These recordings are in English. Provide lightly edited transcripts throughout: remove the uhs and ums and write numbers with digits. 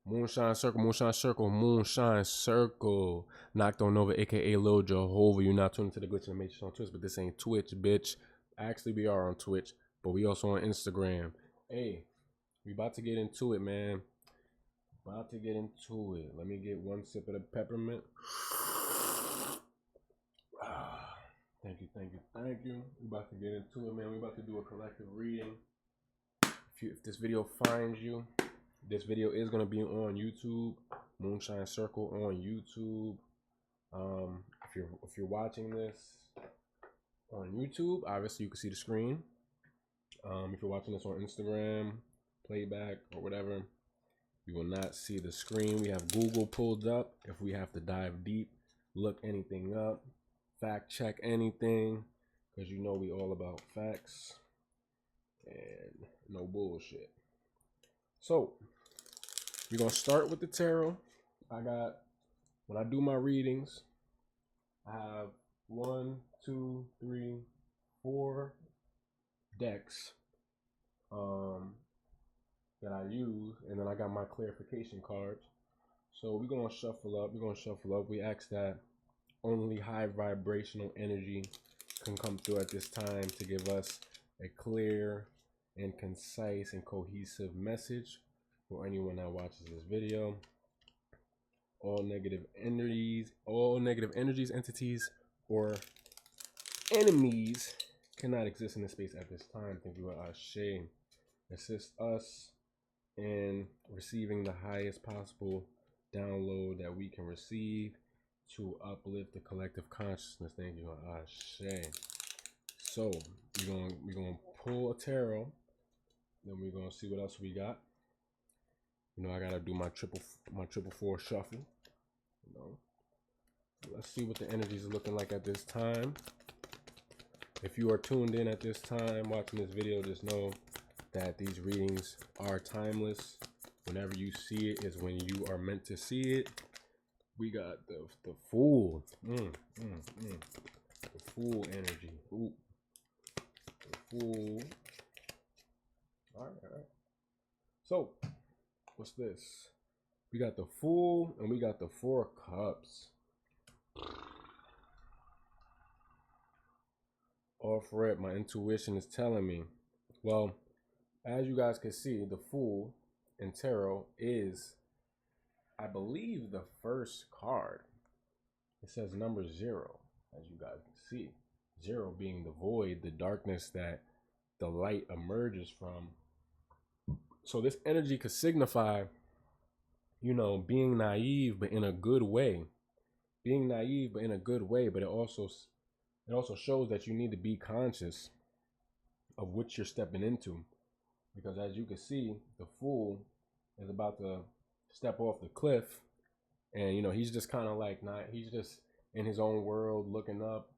Moonshine Circle, Moonshine Circle, Moonshine Circle. Knocked on over, aka Lil Jehovah. You're not tuning to the Glitch in the Matrix on Twitch, but this ain't Twitch, bitch. Actually, we are on Twitch, but we also on Instagram. Hey, we about to get into it, man. About to get into it. Let me get one sip of the peppermint. Thank you, thank you, thank you. We about to get into it, man. We about to do a collective reading. If this video finds you, this video is gonna be on YouTube, Moonshine Circle on YouTube. If you're watching this on YouTube, obviously you can see the screen. If you're watching this on Instagram, playback or whatever, you will not see the screen. We have Google pulled up. If we have to dive deep, look anything up, fact check anything, because you know we all about facts and no bullshit. So we're gonna start with the tarot. When I do my readings, I have 1, 2, 3, 4 decks that I use, and then I got my clarification cards. So we're gonna shuffle up. We ask that only high vibrational energy can come through at this time to give us a clear and concise and cohesive message for anyone that watches this video. All negative energies, entities, or enemies cannot exist in this space at this time. Thank you, Ashe. Assist us in receiving the highest possible download that we can receive to uplift the collective consciousness. Thank you, Ashe. So we're gonna pull a tarot, then we're gonna see what else we got. You know, I gotta do my triple four shuffle. You know, let's see what the energies are looking like at this time. If you are tuned in at this time watching this video, just know that these readings are timeless. Whenever you see it is when you are meant to see it. We got the Fool. The Fool energy. Ooh. The Fool. All right. So, what's this? We got the Fool and we got the 4 Cups. Off rip, my intuition is telling me. Well, as you guys can see, the Fool in tarot is, I believe, the first card. It says number 0, as you guys can see. 0 being the void, the darkness that the light emerges from. So this energy could signify, you know, being naive, but in a good way. Being naive, but in a good way. But it also shows that you need to be conscious of what you're stepping into. Because as you can see, the Fool is about to step off the cliff. And, you know, he's just kind of like, he's just in his own world looking up,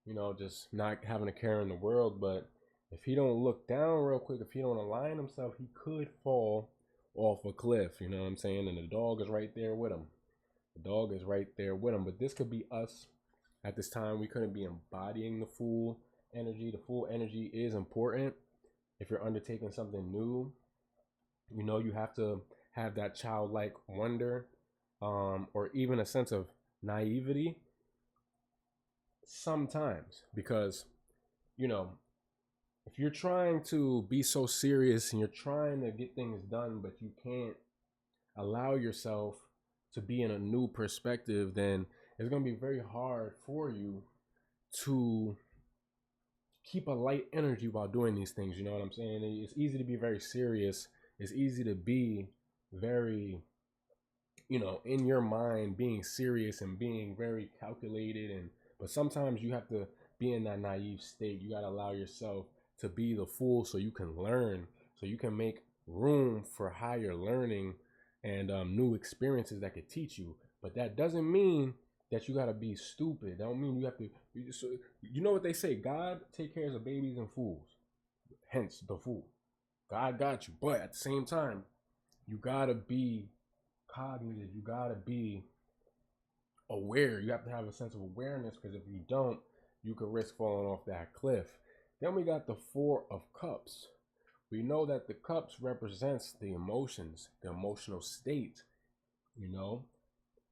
you know, just not having a care in the world. But if he don't look down real quick, if he don't align himself, he could fall off a cliff, you know what I'm saying? And the dog is right there with him. The dog is right there with him. But this could be us at this time. We couldn't be embodying the Fool energy. The Fool energy is important. If you're undertaking something new, you know, you have to have that childlike wonder, or even a sense of naivety sometimes, because, you know, if you're trying to be so serious and you're trying to get things done, but you can't allow yourself to be in a new perspective, then it's going to be very hard for you to keep a light energy while doing these things. You know what I'm saying? It's easy to be very serious. It's easy to be very, you know, in your mind, being serious and being very calculated. But sometimes you have to be in that naive state. You got to allow yourself to be the Fool so you can learn, so you can make room for higher learning and new experiences that could teach you. But that doesn't mean that you got to be stupid. That don't mean you have to. You know what they say? God take care of babies and fools. Hence the Fool. God got you. But at the same time, you got to be cognitive. You got to be aware. You have to have a sense of awareness, because if you don't, you could risk falling off that cliff. Then we got the 4 of Cups. We know that the cups represents the emotions, the emotional state. You know,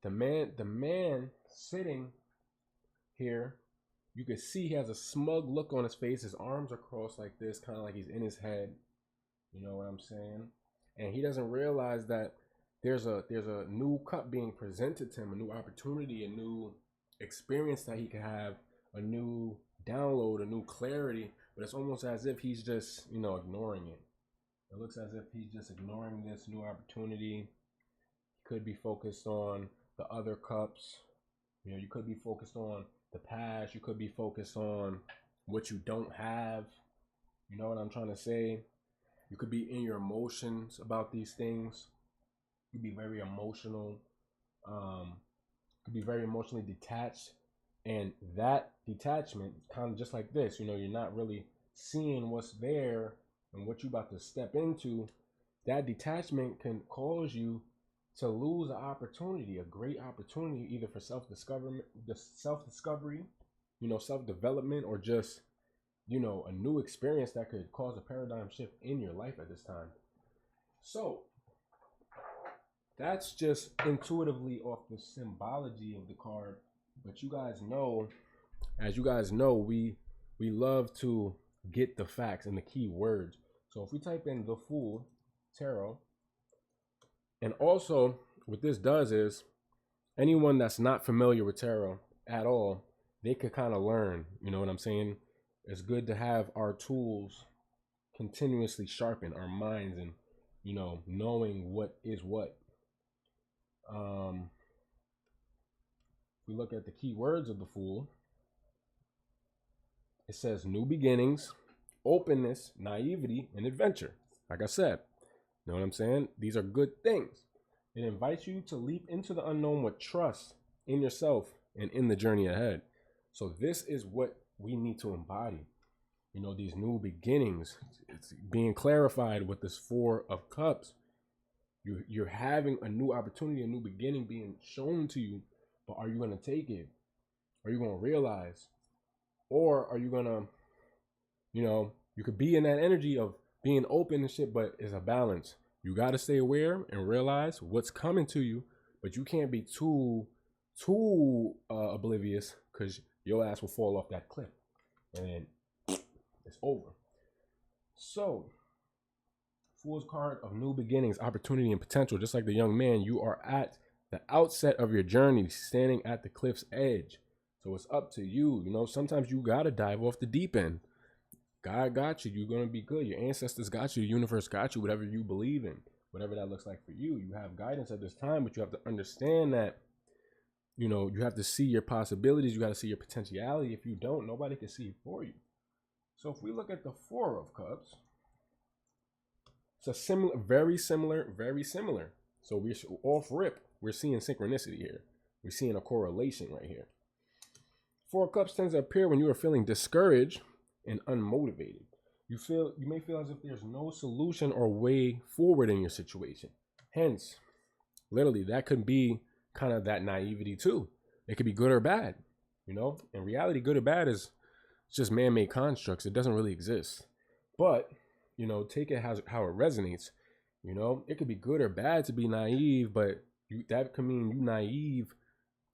the man sitting here, you can see he has a smug look on his face. His arms are crossed like this, kind of like he's in his head. You know what I'm saying? And he doesn't realize that there's a new cup being presented to him, a new opportunity, a new experience that he can have, a new download, a new clarity. But it's almost as if he's just, ignoring it. It looks as if he's just ignoring this new opportunity. He could be focused on the other cups. You could be focused on the past. You could be focused on what you don't have. You know what I'm trying to say? You could be in your emotions about these things. You could be very emotional. Could be very emotionally detached. And that detachment, kind of just like this, you're not really seeing what's there and what you're about to step into. That detachment can cause you to lose an opportunity, a great opportunity, either for self-discovery, self-development, or just, a new experience that could cause a paradigm shift in your life at this time. So that's just intuitively off the symbology of the card. But you guys know, we love to get the facts and the key words. So if we type in the Fool Tarot, and also what this does is anyone that's not familiar with tarot at all, they could kind of learn. You know what I'm saying? It's good to have our tools continuously sharpen our minds and, knowing what is what. We look at the key words of the Fool. It says new beginnings, openness, naivety, and adventure. Like I said, you know what I'm saying? These are good things. It invites you to leap into the unknown with trust in yourself and in the journey ahead. So this is what we need to embody. These new beginnings. It's being clarified with this Four of Cups. You're having a new opportunity, a new beginning being shown to you. But are you going to take it? Are you going to realize? Or are you going to, you could be in that energy of being open and shit, but it's a balance. You got to stay aware and realize what's coming to you, but you can't be too oblivious, because your ass will fall off that cliff and then it's over. So, Fool's card of new beginnings, opportunity, and potential. Just like the young man, you are at the outset of your journey, standing at the cliff's edge. So it's up to you. Sometimes you got to dive off the deep end. God got you. You're going to be good. Your ancestors got you. The universe got you. Whatever you believe in, whatever that looks like for you. You have guidance at this time, but you have to understand that, you have to see your possibilities. You got to see your potentiality. If you don't, nobody can see it for you. So if we look at the Four of Cups, it's a similar, very similar. So we're off rip. We're seeing synchronicity here. We're seeing a correlation right here. Four of Cups tends to appear when you are feeling discouraged and unmotivated. You may feel as if there's no solution or way forward in your situation. Hence, literally, that could be kind of that naivety too. It could be good or bad. In reality, good or bad is just man-made constructs. It doesn't really exist. But, take it how it resonates. It could be good or bad to be naive, but that could mean you naive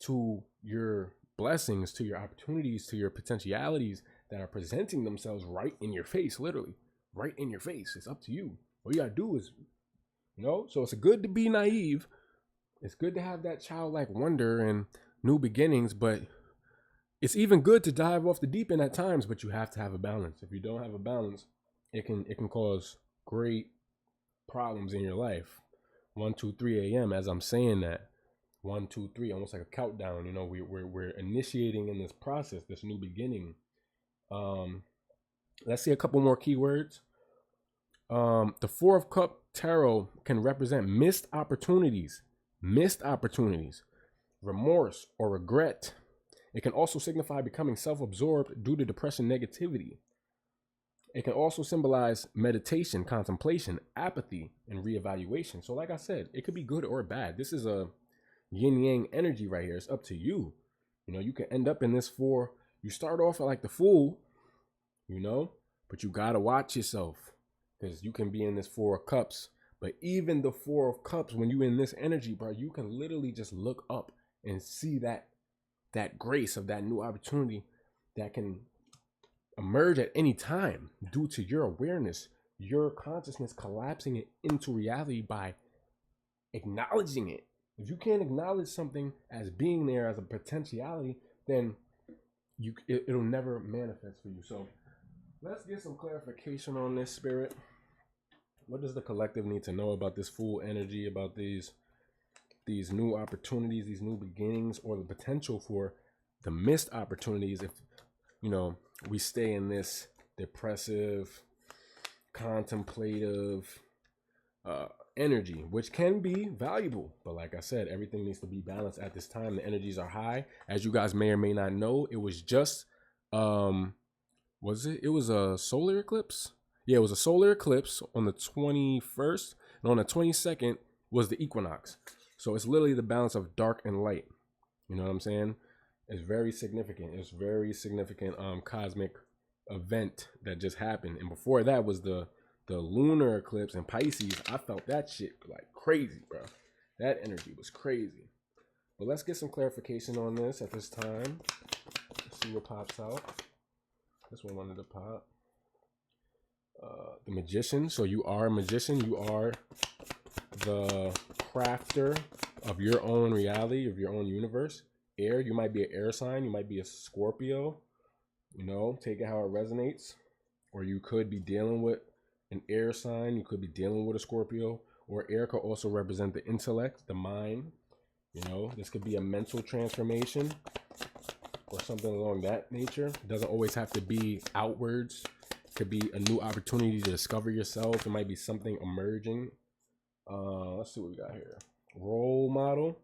to your blessings, to your opportunities, to your potentialities that are presenting themselves right in your face, literally right in your face. It's up to you. All you gotta do is, so it's good to be naive. It's good to have that childlike wonder and new beginnings, but it's even good to dive off the deep end at times, but you have to have a balance. If you don't have a balance, it can cause great problems in your life. 1, 2, 3 a.m. as I'm saying that. 1, 2, 3, almost like a countdown. We're initiating in this process, this new beginning. Let's see a couple more keywords. The Four of Cup Tarot can represent missed opportunities, remorse, or regret. It can also signify becoming self-absorbed due to depression, negativity. It can also symbolize meditation, contemplation, apathy, and reevaluation. So like I said, it could be good or bad. This is a yin-yang energy right here. It's up to you. You can end up in this Four. You start off like the Fool, but you got to watch yourself, because you can be in this Four of Cups But even the Four of Cups, when you in this energy, bro, you can literally just look up and see that grace of that new opportunity that can emerge at any time due to your awareness, your consciousness collapsing it into reality by acknowledging it. If you can't acknowledge something as being there as a potentiality, then it'll never manifest for you. So let's get some clarification on this, Spirit. What does the collective need to know about this full energy, about these new opportunities, these new beginnings, or the potential for the missed opportunities if, you know, we stay in this depressive, contemplative energy, which can be valuable. But like I said, everything needs to be balanced at this time. The energies are high. As you guys may or may not know, it was just, it was a solar eclipse? Yeah, it was a solar eclipse on the 21st, and on the 22nd was the equinox. So it's literally the balance of dark and light. You know what I'm saying? It's very significant. It's very significant cosmic event that just happened. And before that was the lunar eclipse in Pisces. I felt that shit like crazy, bro. That energy was crazy. But let's get some clarification on this at this time. Let's see what pops out. This one wanted to pop. The Magician. So you are a magician. You are the crafter of your own reality, of your own universe. Air. You might be an air sign. You might be a Scorpio. You know, take it how it resonates. Or you could be dealing with an air sign. You could be dealing with a Scorpio. Or air could also represent the intellect, the mind. You know, this could be a mental transformation or something along that nature. It doesn't always have to be outwards. It could be a new opportunity to discover yourself. It might be something emerging. Let's see what we got here. Role model,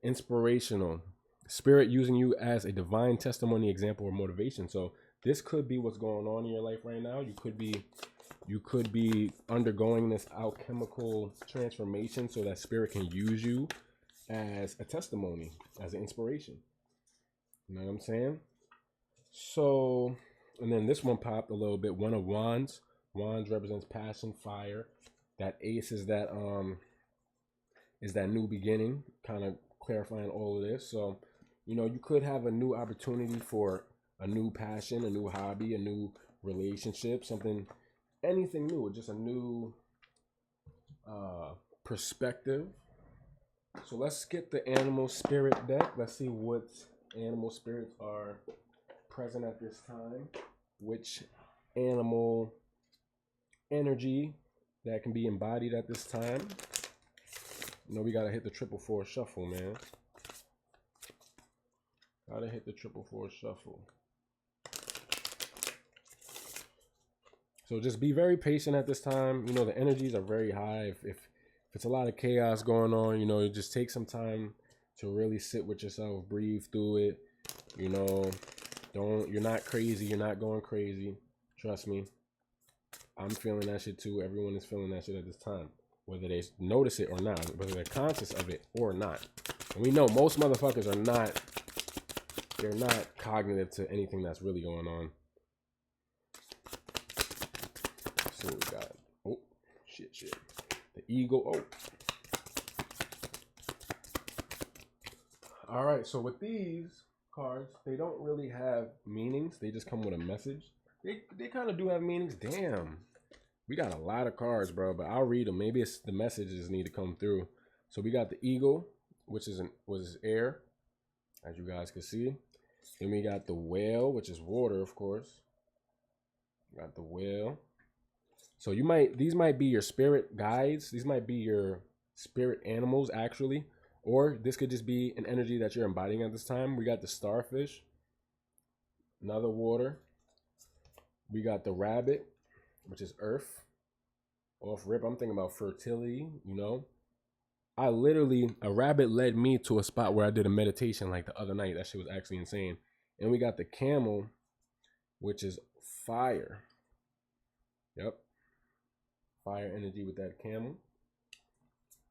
inspirational, spirit using you as a divine testimony, example, or motivation. So this could be what's going on in your life right now. You could be undergoing this alchemical transformation so that spirit can use you as a testimony, as an inspiration. You know what I'm saying? So, and then this one popped a little bit. One of Wands. Wands represents passion, fire. That ace is that new beginning, kind of clarifying all of this. So, you know, you could have a new opportunity for a new passion, a new hobby, a new relationship, something, anything new, just a new perspective. So let's get the animal spirit deck. Let's see what animal spirits are present at this time. Which animal energy that can be embodied at this time. You know, we gotta hit the 444 shuffle, man. Gotta hit the 444 shuffle. So just be very patient at this time. You know, the energies are very high. If it's a lot of chaos going on, you know, just take some time to really sit with yourself, breathe through it. You know, you're not crazy. You're not going crazy. Trust me. I'm feeling that shit too. Everyone is feeling that shit at this time, whether they notice it or not, whether they're conscious of it or not. And we know most motherfuckers are not, they're not cognitive to anything that's really going on. Let's see what we got. Oh, shit. The Eagle. Oh. All right, so with these cards, they don't really have meanings. They just come with a message. They kind of do have meanings. Damn. We got a lot of cards, bro, but I'll read them. Maybe it's the messages need to come through. So we got the Eagle, which was air, as you guys can see. Then we got the Whale, which is water, of course. Got the Whale. So these might be your spirit guides. These might be your spirit animals, actually. Or this could just be an energy that you're embodying at this time. We got the Starfish, another water. We got the Rabbit, which is earth. Off rip, I'm thinking about fertility, you know. A rabbit led me to a spot where I did a meditation like the other night. That shit was actually insane. And we got the Camel, which is fire. Yep. Fire energy with that camel.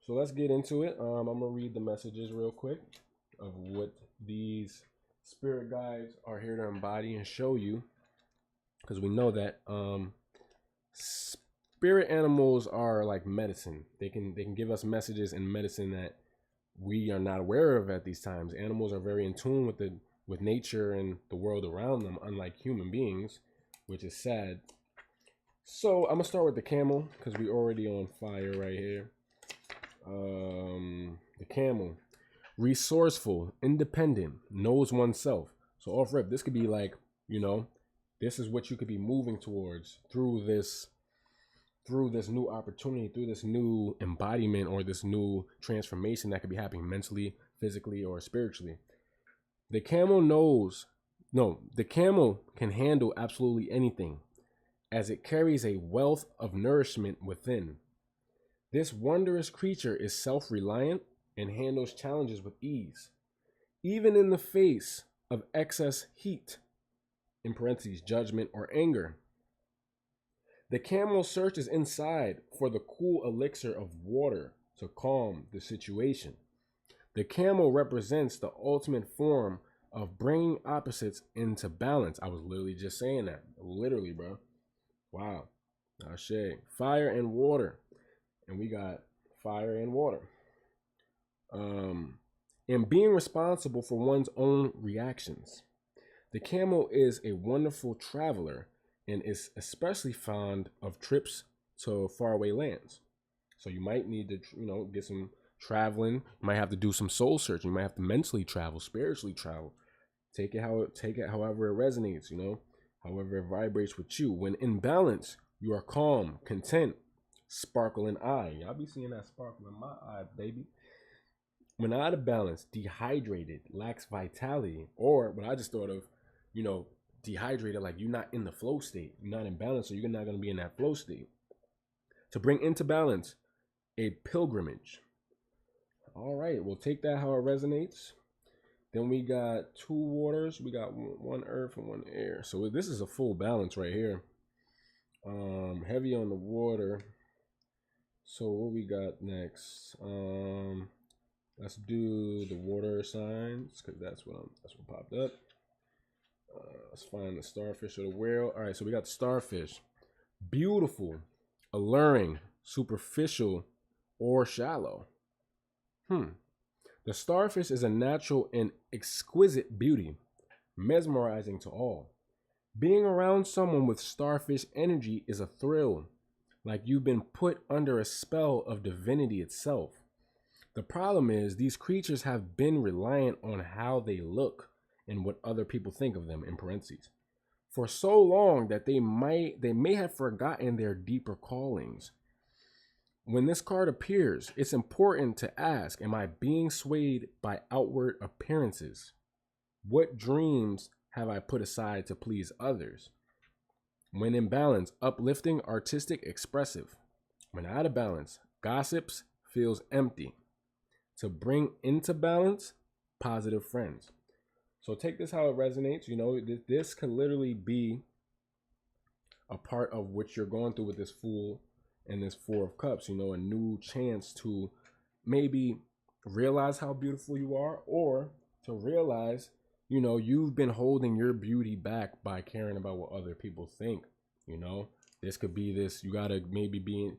So let's get into it. I'm going to read the messages real quick of what these spirit guides are here to embody and show you. Because we know that spirit animals are like medicine. They can give us messages and medicine that we are not aware of at these times. Animals are very in tune with nature and the world around them, unlike human beings, which is sad. So I'm gonna start with the camel because we already on fire right here. The camel, resourceful, independent, knows oneself. So off rip, this could be like, this is what you could be moving towards through this new opportunity, through this new embodiment or this new transformation that could be happening mentally, physically, or spiritually. The camel can handle absolutely anything, as it carries a wealth of nourishment within. This wondrous creature is self-reliant and handles challenges with ease, even in the face of excess heat, in parentheses, judgment or anger. The camel searches inside for the cool elixir of water to calm the situation. The camel represents the ultimate form of bringing opposites into balance. I was literally just saying that. Literally, bro. Wow. Ashe. Fire and water. And we got fire and water. And being responsible for one's own reactions. The camel is a wonderful traveler and is especially fond of trips to faraway lands. So you might need to, get some traveling. You might have to do some soul searching. You might have to mentally travel, spiritually travel. Take it however it resonates, however it vibrates with you. When in balance, you are calm, content, sparkle in eye. Y'all be seeing that sparkle in my eye, baby. When out of balance, dehydrated, lacks vitality, or what I just thought of, dehydrated, like you're not in the flow state, you're not in balance, so you're not going to be in that flow state. To bring into balance, a pilgrimage. All right, we'll take that how it resonates. Then we got 2 waters, we got 1 earth and 1 air. So this is a full balance right here. Heavy on the water. So what we got next? Let's do the water signs because that's what popped up. Let's find the starfish or the whale. All right, so we got the starfish. Beautiful, alluring, superficial, or shallow. The starfish is a natural and exquisite beauty, mesmerizing to all. Being around someone with starfish energy is a thrill, like you've been put under a spell of divinity itself. The problem is these creatures have been reliant on how they look and what other people think of them, in parentheses, for so long that they may have forgotten their deeper callings. When this card appears, it's important to ask, am I being swayed by outward appearances? What dreams have I put aside to please others? When in balance, uplifting, artistic, expressive. When out of balance, gossips, feels empty. To bring into balance, positive friends. So take this how it resonates. This could literally be a part of what you're going through with this Fool and this 4 of Cups, a new chance to maybe realize how beautiful you are, or to realize, you've been holding your beauty back by caring about what other people think. This could be this, you gotta maybe be,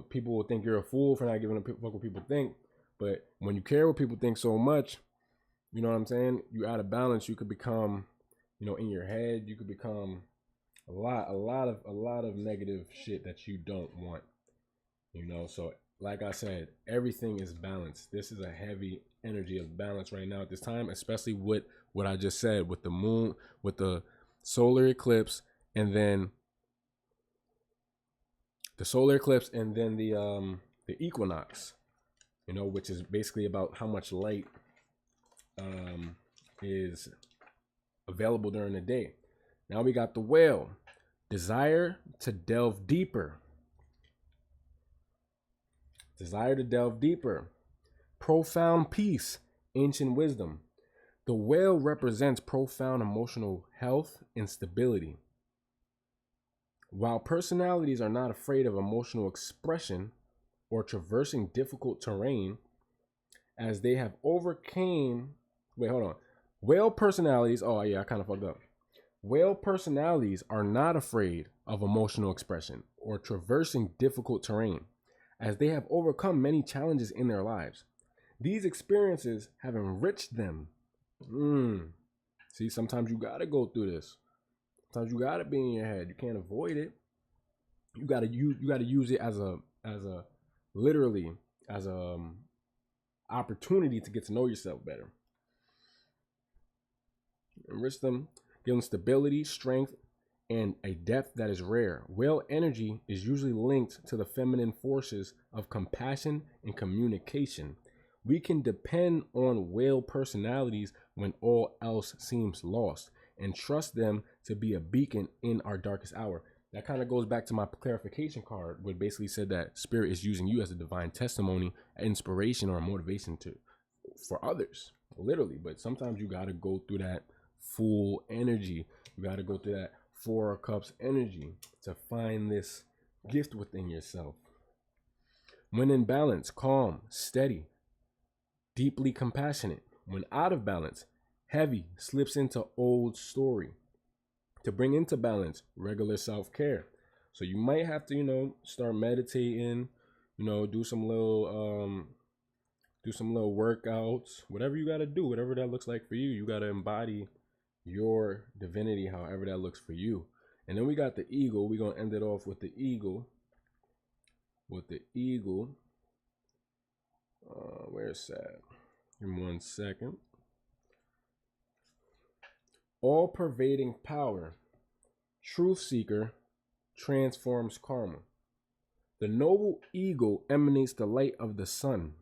people will think you're a fool for not giving a fuck what people think. But when you care what people think so much, you know what I'm saying? You out of balance, you could become, in your head, you could become a lot of negative shit that you don't want. So like I said, everything is balanced. This is a heavy energy of balance right now at this time, especially with what I just said, with the moon, with the solar eclipse, and then the equinox, which is basically about how much light is available during the day. Now we got the whale, desire to delve deeper. Profound peace, ancient wisdom. The whale represents profound emotional health and stability. While personalities are not afraid of emotional expression or traversing difficult terrain, as they have overcame. Wait, hold on. Whale personalities. Oh yeah, I kind of fucked up. Whale personalities are not afraid of emotional expression or traversing difficult terrain, as they have overcome many challenges in their lives. These experiences have enriched them. See, sometimes you gotta go through this. Sometimes you gotta be in your head. You can't avoid it. You gotta use it as a literally as a opportunity to get to know yourself better. Enrich them, give them stability, strength, and a depth that is rare. Whale energy is usually linked to the feminine forces of compassion and communication. We can depend on whale personalities when all else seems lost and trust them to be a beacon in our darkest hour. That kind of goes back to my clarification card, where it basically said that spirit is using you as a divine testimony, inspiration, or a motivation for others, literally. But sometimes you got to go through that full energy. You got to go through that Four of Cups energy to find this gift within yourself. When in balance, calm, steady, deeply compassionate. When out of balance, heavy, slips into old story. To bring into balance, regular self-care. So you might have to, start meditating, do some little workouts, whatever you got to do, whatever that looks like for you. You got to embody your divinity, however that looks for you. And then we got the eagle. We're going to end it off with the eagle. Where's that? Give me 1 second. All-pervading power, truth seeker, transforms karma. The noble eagle emanates the light of the sun.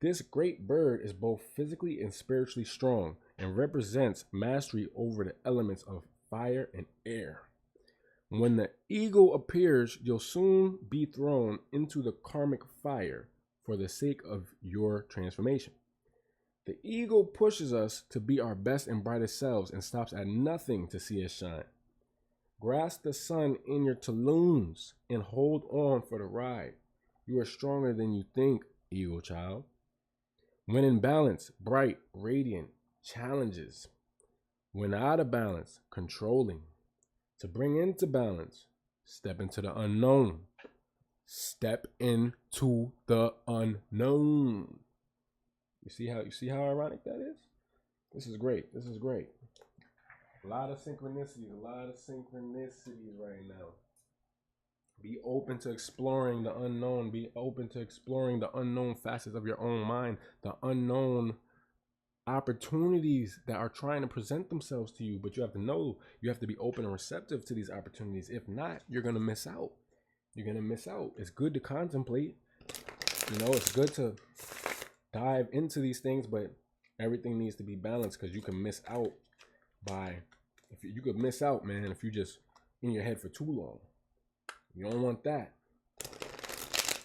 This great bird is both physically and spiritually strong and represents mastery over the elements of fire and air. When the eagle appears, you'll soon be thrown into the karmic fire for the sake of your transformation. The eagle pushes us to be our best and brightest selves and stops at nothing to see us shine. Grasp the sun in your talons and hold on for the ride. You are stronger than you think, eagle child. When in balance, bright, radiant, challenges. When out of balance, controlling. To bring into balance, step into the unknown. Step into the unknown. You see how ironic that is? This is great. A lot of synchronicities right now. Be open to exploring the unknown. Be open to exploring the unknown facets of your own mind, the unknown opportunities that are trying to present themselves to you. But you have to know, you have to be open and receptive to these opportunities. If not, you're going to miss out. It's good to contemplate. It's good to dive into these things, but everything needs to be balanced, because you can miss out man, if you just in your head for too long. You don't want that.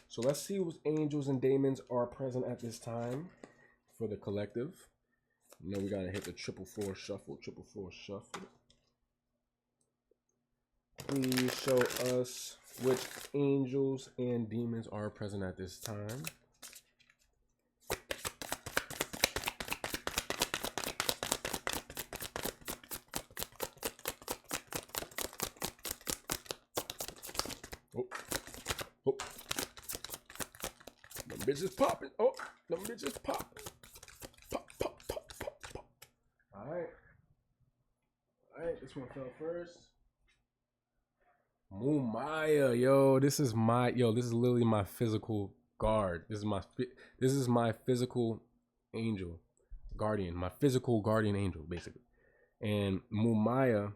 So let's see what angels and demons are present at this time for the collective. We gotta hit the 444 shuffle. Please show us which angels and demons are present at this time. Oh. Them bitches popping. Oh, them bitches pop. Pop. Alright, this one fell first. Mumaya, this is literally my physical guard. This is my physical angel, guardian, my physical guardian angel, basically. And Mumaya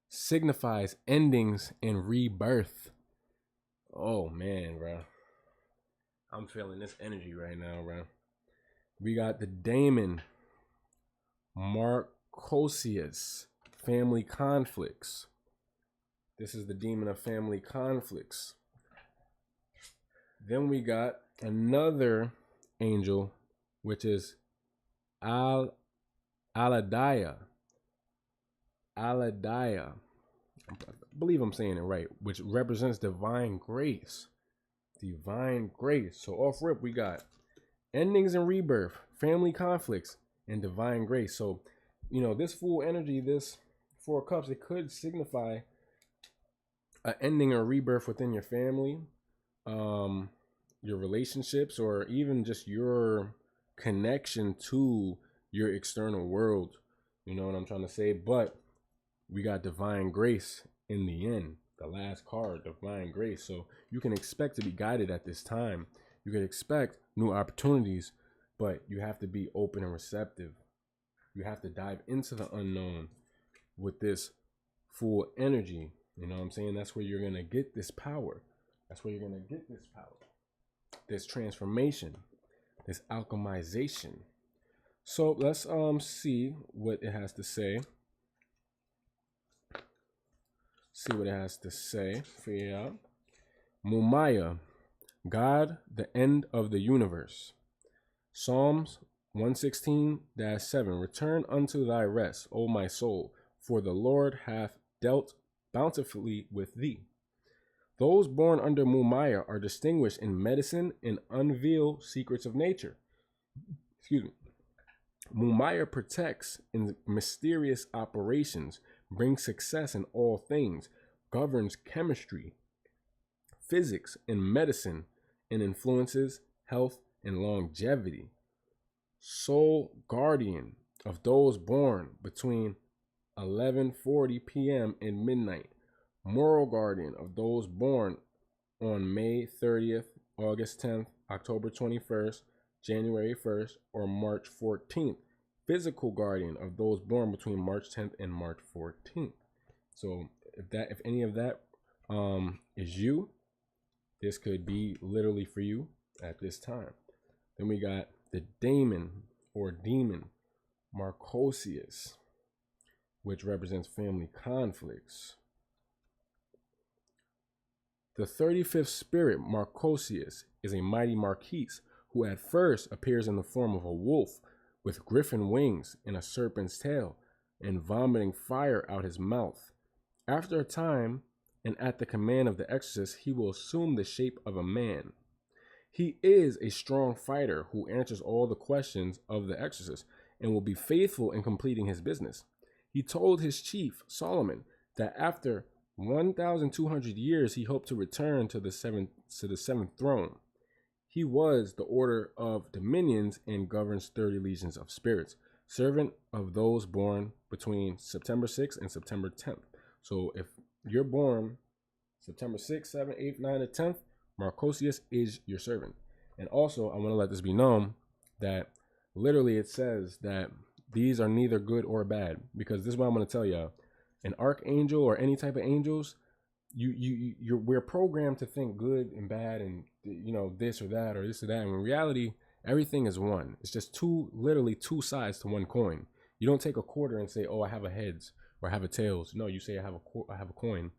signifies endings and rebirth. Oh man, bro. I'm feeling this energy right now, bro. We got the daemon, Marcosius, family conflicts. This is the demon of family conflicts. Then we got another angel, which is Aladaya. I believe I'm saying it right, which represents divine grace. So off rip, we got endings and rebirth, family conflicts, and divine grace. So, this full energy, this 4 cups, it could signify an ending or rebirth within your family, your relationships, or even just your connection to your external world. You know what I'm trying to say? But we got divine grace in the end. The last card, divine grace. So you can expect to be guided at this time. You can expect new opportunities, but you have to be open and receptive. You have to dive into the unknown with this full energy. You know what I'm saying? That's where you're going to get this power. That's where you're going to get this power, this transformation, this alchemization. So let's see what it has to say. See what it has to say for you. Mumaya, God, the end of the universe. Psalms 116-7. Return unto thy rest, O my soul, for the Lord hath dealt bountifully with thee. Those born under Mumaya are distinguished in medicine and unveil secrets of nature. Excuse me. Mumaya protects in mysterious operations, brings success in all things, governs chemistry, physics, and medicine, and influences health and longevity. Sole guardian of those born between 11:40 p.m. and midnight. Moral guardian of those born on May 30th, August 10th, October 21st, January 1st, or March 14th. Physical guardian of those born between March 10th and March 14th. So if any of that is you, this could be literally for you at this time. Then we got the daemon or demon, Marcosius, which represents family conflicts. The 35th spirit, Marcosius, is a mighty marquis who at first appears in the form of a wolf with griffin wings and a serpent's tail, and vomiting fire out his mouth. After a time, and at the command of the exorcist, he will assume the shape of a man. He is a strong fighter who answers all the questions of the exorcist and will be faithful in completing his business. He told his chief, Solomon, that after 1,200 years he hoped to return to the seventh throne. He was the order of dominions and governs 30 legions of spirits, servant of those born between September 6th and September 10th. So if you're born September 6th, 7th, 8th, 9th, and 10th, Marcosius is your servant. And also, I want to let this be known that literally it says that these are neither good or bad, because this is what I'm going to tell y'all. An archangel or any type of angels, we're programmed to think good and bad and, you know, this or that or this or that. And in reality, everything is one. It's just literally two sides to one coin. You don't take a quarter and say, oh, I have a heads or I have a tails. No, you say I have a coin.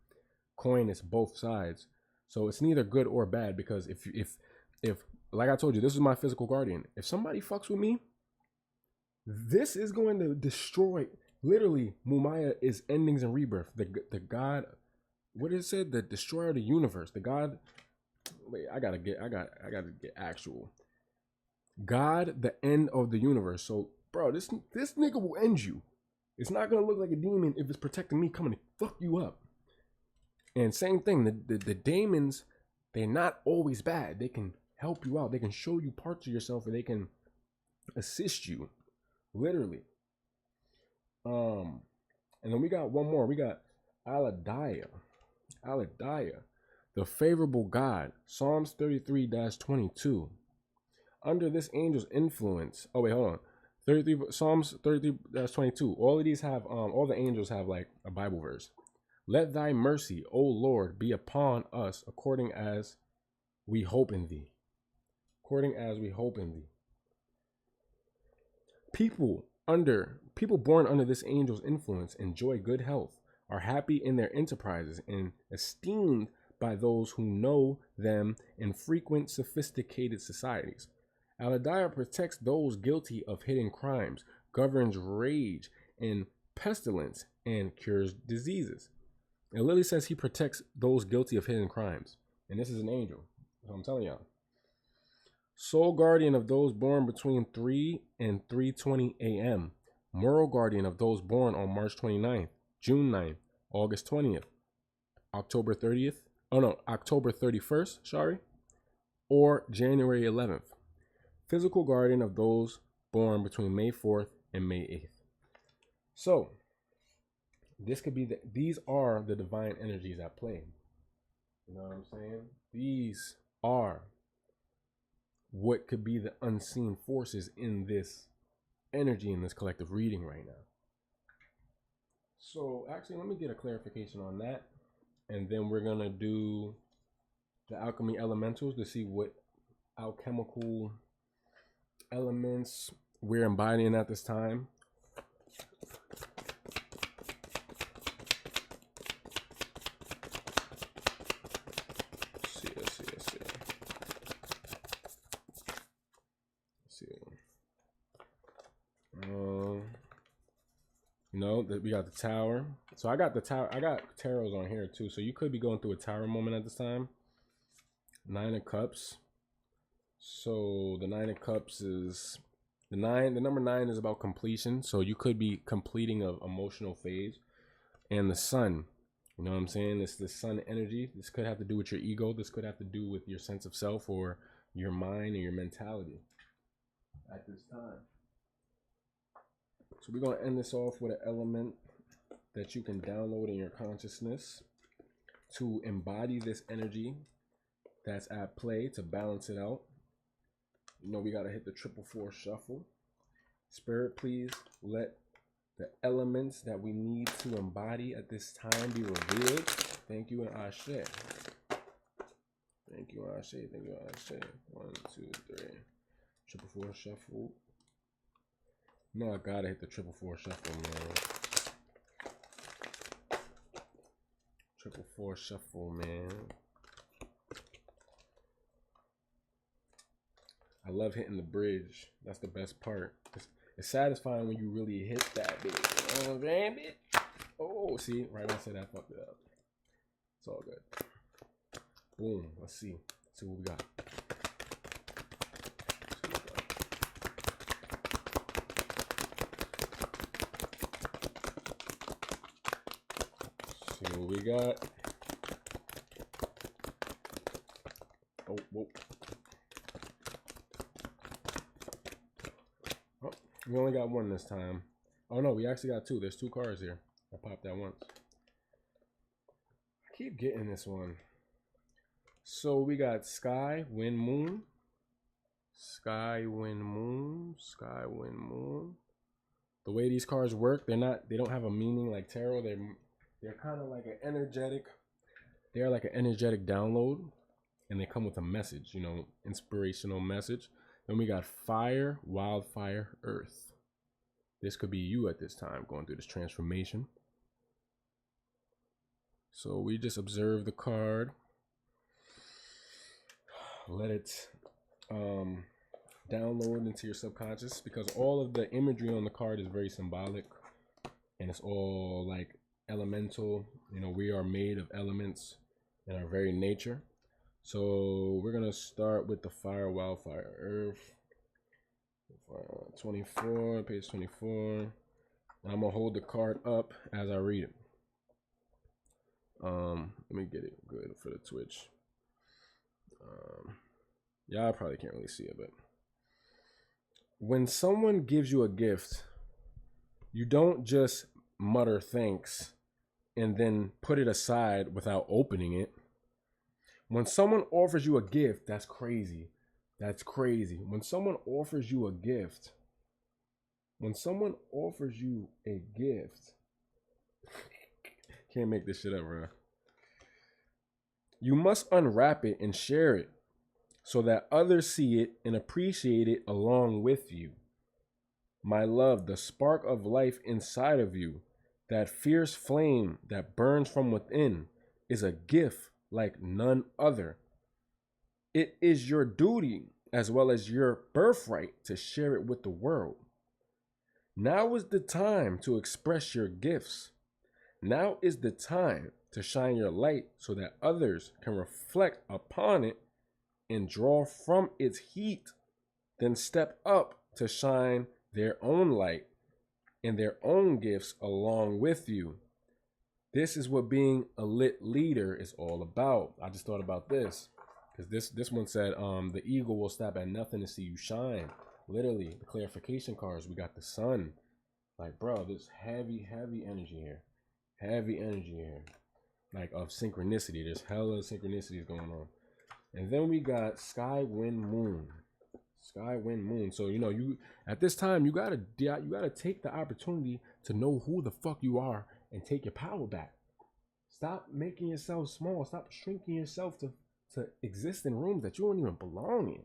Coin is both sides. So it's neither good or bad, because if like I told you, this is my physical guardian. If somebody fucks with me, this is going to destroy. Literally, Mumaya is endings and rebirth. The God, what is it? The destroyer of the universe. The God. Wait, I gotta get actual. God, the end of the universe. So, bro, this nigga will end you. It's not gonna look like a demon if it's protecting me coming to fuck you up. And same thing, the daemons, they're not always bad. They can help you out. They can show you parts of yourself, and they can assist you, literally. And then we got one more. We got Aladiah, the favorable God. Psalms 33-22. Under this angel's influence. Oh wait, hold on. 33 Psalms 33-22. All of these have all the angels have like a Bible verse. Let thy mercy, O Lord, be upon us according as we hope in thee. According as we hope in thee. People born under this angel's influence enjoy good health, are happy in their enterprises, and esteemed by those who know them in frequent sophisticated societies. Aladiah protects those guilty of hidden crimes, governs rage and pestilence, and cures diseases. It literally says he protects those guilty of hidden crimes. And this is an angel. So I'm telling y'all. Sole guardian of those born between 3 and 3:20 a.m. Moral guardian of those born on March 29th, June 9th, August 20th, October 30th. Oh no, October 31st, sorry, or January 11th. Physical guardian of those born between May 4th and May 8th. So, this could be these are the divine energies at play. You know what I'm saying? These are what could be the unseen forces in this energy in this collective reading right now. So actually, let me get a clarification on that, and then we're gonna do the alchemy elementals to see what alchemical elements we're embodying at this time. Let's see. You know, we got the tower. So I got the tower. I got tarots on here too. So you could be going through a tower moment at this time. 9 of Cups. So the 9 of Cups is the number 9 is about completion. So you could be completing an emotional phase. And the Sun, you know what I'm saying? It's the Sun energy. This could have to do with your ego. This could have to do with your sense of self or your mind or your mentality at this time. So we're going to end this off with an element that you can download in your consciousness to embody this energy that's at play, to balance it out. You know, we got to hit the 444 shuffle. Spirit, please let the elements that we need to embody at this time be revealed. Thank you, and Ashe. Thank you, Ashe. Thank you, Ashe. 1, 2, 3. 444 shuffle. No, I gotta hit the 444 shuffle, man. 444 shuffle, man. I love hitting the bridge. That's the best part. It's satisfying when you really hit that bitch. You know what I'm saying, bitch? Oh, see, right when I said that, I fucked it up. It's all good. Boom. Let's see. Let's see what we got. See what we got. Oh, whoa. Oh, we only got one this time. Oh no, we actually got 2. There's 2 cards here. I popped that once. I keep getting this one. So we got Sky, Wind, Moon. Sky, Wind, Moon. Sky, Wind, Moon. The way these cards work, they don't have a meaning like tarot. They're kind of like an energetic. They're like an energetic download, and they come with a message, you know, inspirational message. Then we got Fire, Wildfire, Earth. This could be you at this time going through this transformation. So we just observe the card. Let it download into your subconscious, because all of the imagery on the card is very symbolic, and it's all like elemental. You know, we are made of elements in our very nature. So we're gonna start with the Fire, Wildfire, Earth. 24, page 24. And I'm gonna hold the card up as I read it. Let me get it good for the Twitch. Y'all probably can't really see it, but when someone gives you a gift, you don't just mutter thanks and then put it aside without opening it. When someone offers you a gift, that's crazy. That's crazy. When someone offers you a gift, can't make this shit up, bro. You must unwrap it and share it so that others see it and appreciate it along with you. My love, the spark of life inside of you, that fierce flame that burns from within, is a gift like none other. It is your duty as well as your birthright to share it with the world. Now is the time to express your gifts. Now is the time to shine your light so that others can reflect upon it and draw from its heat, then step up to shine their own light and their own gifts along with you. This is what being a lit leader is all about. I just thought about this because this one said, the eagle will stop at nothing to see you shine. Literally, the clarification cards. We got the sun. Like, bro, there's heavy energy here. Heavy energy here. Like, of synchronicity. There's hella synchronicities going on. And then we got sky, wind, moon. Sky, wind, moon. So, you know, you at this time, you gotta take the opportunity to know who the fuck you are and take your power back. Stop making yourself small. Stop shrinking yourself to exist in rooms that you don't even belong in.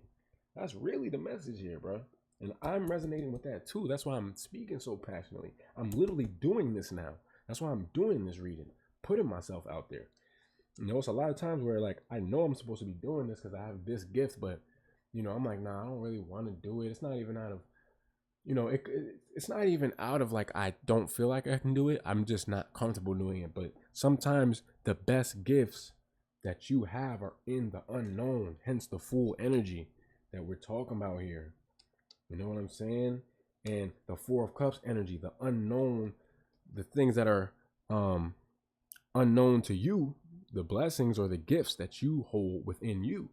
That's really the message here, bro. And I'm resonating with that too. That's why I'm speaking so passionately. I'm literally doing this now. That's why I'm doing this reading, putting myself out there. You know, it's a lot of times where like I know I'm supposed to be doing this because I have this gift, but you know, I'm like, nah, I don't really want to do it. It's not even out of, you know, it's not even out of like I don't feel like I can do it. I'm just not comfortable doing it. But sometimes the best gifts that you have are in the unknown, hence the full energy that we're talking about here. You know what I'm saying? And the Four of Cups energy, the unknown, the things that are unknown to you, the blessings or the gifts that you hold within you.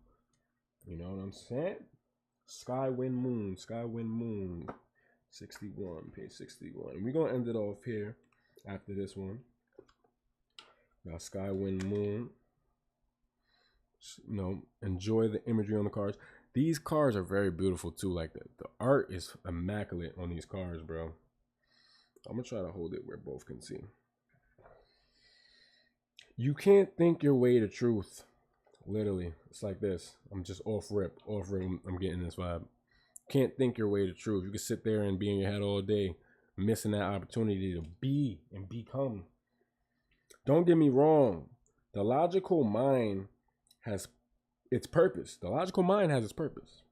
You know what I'm saying? Sky, wind, moon. Sky, wind, moon. 61, page 61. And we're going to end it off here after this one. Got sky, wind, moon. You know, enjoy the imagery on the cards. These cards are very beautiful too. Like the art is immaculate on these cards, bro. I'm gonna try to hold it where both can see. You can't think your way to truth. Literally, it's like this. I'm just off rip. I'm getting this vibe. Can't think your way to truth. You can sit there and be in your head all day, missing that opportunity to be and become. Don't get me wrong. The logical mind has its purpose. The logical mind has its purpose.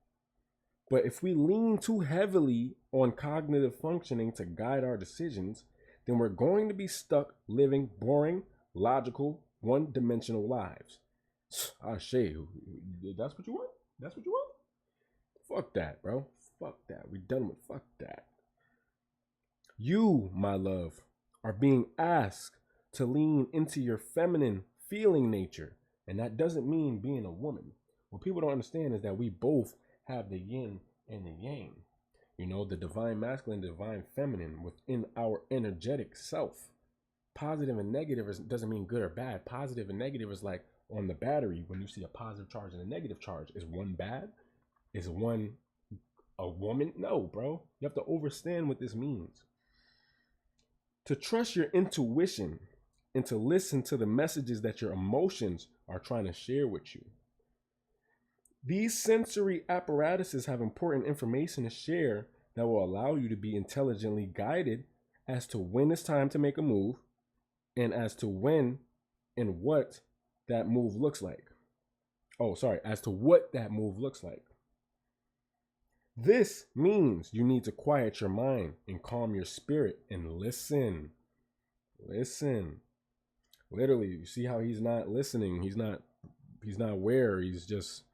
But if we lean too heavily on cognitive functioning to guide our decisions, then we're going to be stuck living boring, logical, one-dimensional lives. I say, that's what you want? That's what you want? Fuck that, bro. Fuck that. We done with fuck that. You, my love, are being asked to lean into your feminine feeling nature. And that doesn't mean being a woman. What people don't understand is that we both have the yin and the yang. You know, the divine masculine, divine feminine within our energetic self. Positive and negative doesn't mean good or bad. Positive and negative is like on the battery. When you see a positive charge and a negative charge, is one bad? Is one a woman? No, bro. You have to understand what this means. To trust your intuition and to listen to the messages that your emotions are trying to share with you. These sensory apparatuses have important information to share that will allow you to be intelligently guided as to when it's time to make a move and as to when and what that move looks like. As to what that move looks like. This means you need to quiet your mind and calm your spirit and listen. Listen. Literally, you see how he's not listening. He's not aware. He's just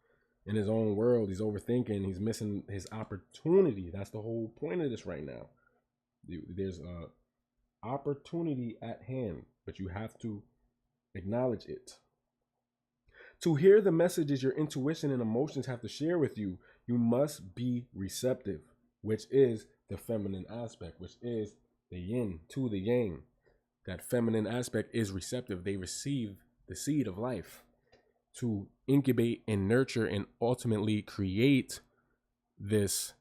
in his own world. He's overthinking. He's missing his opportunity. That's the whole point of this right now. There's a opportunity at hand, but you have to acknowledge it. To hear the messages your intuition and emotions have to share with you, you must be receptive, which is the feminine aspect, which is the yin to the yang. That feminine aspect is receptive. They receive the seed of life to incubate and nurture and ultimately create this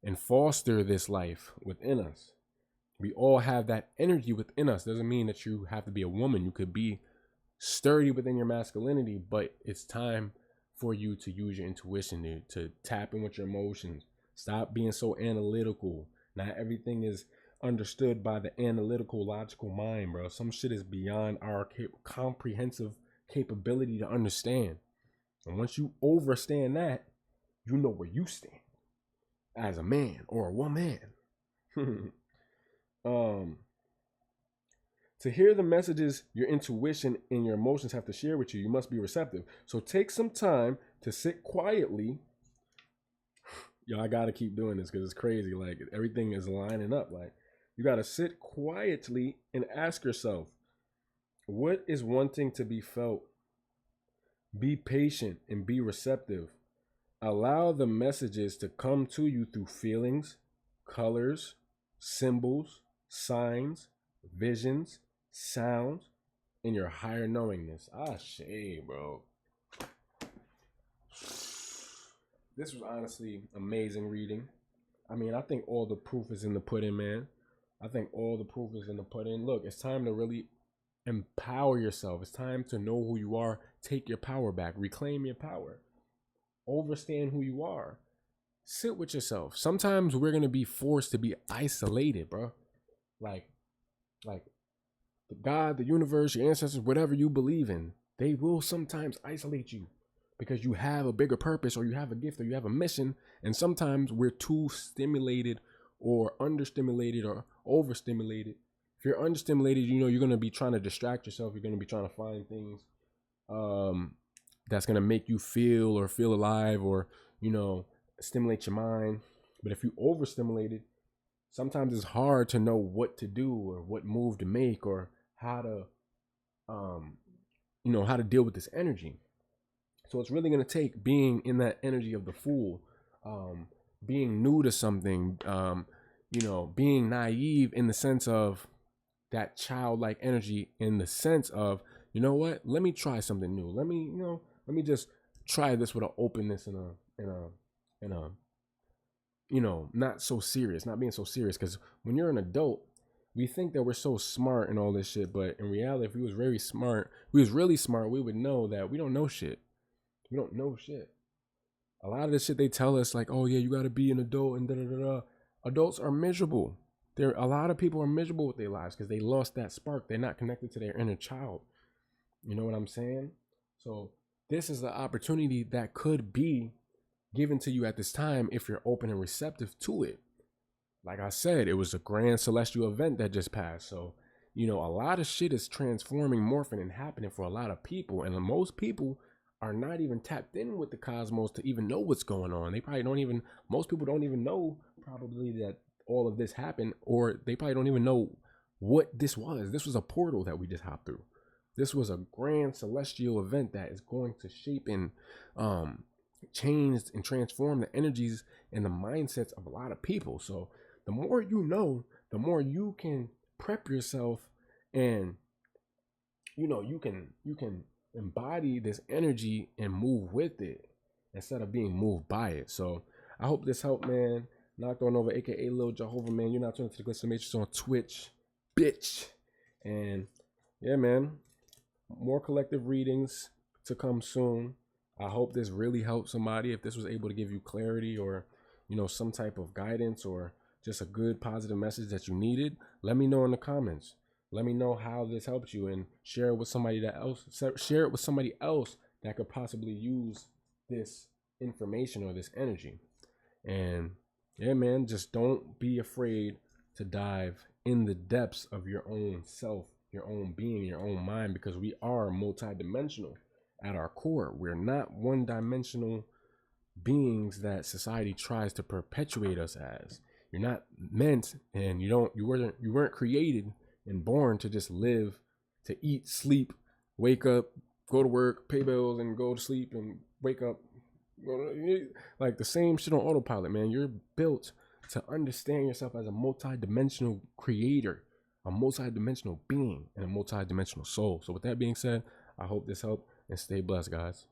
and foster this life within us. We all have that energy within us. Doesn't mean that you have to be a woman. You could be sturdy within your masculinity, but it's time for you to use your intuition to tap in with your emotions. Stop being so analytical. Not everything is understood by the analytical, logical mind, bro. Some shit is beyond our comprehensive capability to understand. And once you understand that, you know where you stand as a man or a woman. To hear the messages your intuition and your emotions have to share with you, you must be receptive. So take some time to sit quietly. Yo, I gotta keep doing this because it's crazy. Like everything is lining up. Like you gotta sit quietly and ask yourself, What is wanting to be felt? Be patient and be receptive. Allow the messages to come to you through feelings, colors, symbols, signs, visions, sounds, and your higher knowingness. Ah, shit, bro. This was honestly amazing reading. I mean, I think all the proof is in the pudding, man. I think all the proof is in the pudding. Look, it's time to really empower yourself. It's time to know who you are. Take your power back. Reclaim your power. Understand who you are. Sit with yourself. Sometimes we're gonna be forced to be isolated, bro. Like, like the God, the universe, your ancestors, whatever you believe in, they will sometimes isolate you because you have a bigger purpose or you have a gift or you have a mission. And sometimes we're too stimulated or understimulated or overstimulated. If you're understimulated, you know, you're going to be trying to distract yourself. You're going to be trying to find things that's going to make you feel alive or, you know, stimulate your mind. But if you overstimulated, sometimes it's hard to know what to do or what move to make or how to, how to deal with this energy. So it's really going to take being in that energy of the fool, being new to something, being naive in the sense of that childlike energy, in the sense of, you know what, let me try something new. Let me just try this with an openness and a not so serious, not being so serious. Because when you're an adult, we think that we're so smart and all this shit, but in reality, if we was really smart, we would know that we don't know shit. We don't know shit. A lot of the shit they tell us, like, oh yeah, you gotta be an adult and da da da da. Adults are miserable. A lot of people are miserable with their lives because they lost that spark. They're not connected to their inner child. You know what I'm saying? So this is the opportunity that could be given to you at this time if you're open and receptive to it. Like I said, it was a grand celestial event that just passed. So, a lot of shit is transforming, morphing, and happening for a lot of people. And most people are not even tapped in with the cosmos to even know what's going on. Most people don't even know probably that all of this happened, or they probably don't even know what this was. This was a portal that we just hopped through. This was a grand celestial event that is going to shape and change and transform the energies and the mindsets of a lot of people. So the more you know, the more you can prep yourself, and you can embody this energy and move with it instead of being moved by it. So I hope this helped, man. Knocked on over, aka Lil Jehovah, man. You're not tuned to the Glistening Matrix on Twitch, bitch. And yeah, man, more collective readings to come soon. I hope this really helped somebody. If this was able to give you clarity or some type of guidance or just a good positive message that you needed, let me know in the comments. Let me know how this helped you, and share it with somebody else that could possibly use this information or this energy. And yeah, man, just don't be afraid to dive in the depths of your own self, your own being, your own mind, because we are multidimensional at our core. We're not one-dimensional beings that society tries to perpetuate us as. You're not meant, and you weren't created and born to just live, to eat, sleep, wake up, go to work, pay bills, and go to sleep and wake up. Like the same shit on autopilot, man. You're built to understand yourself as a multi-dimensional creator, a multi-dimensional being, and a multi-dimensional soul. So with that being said, I hope this helped, and stay blessed, guys.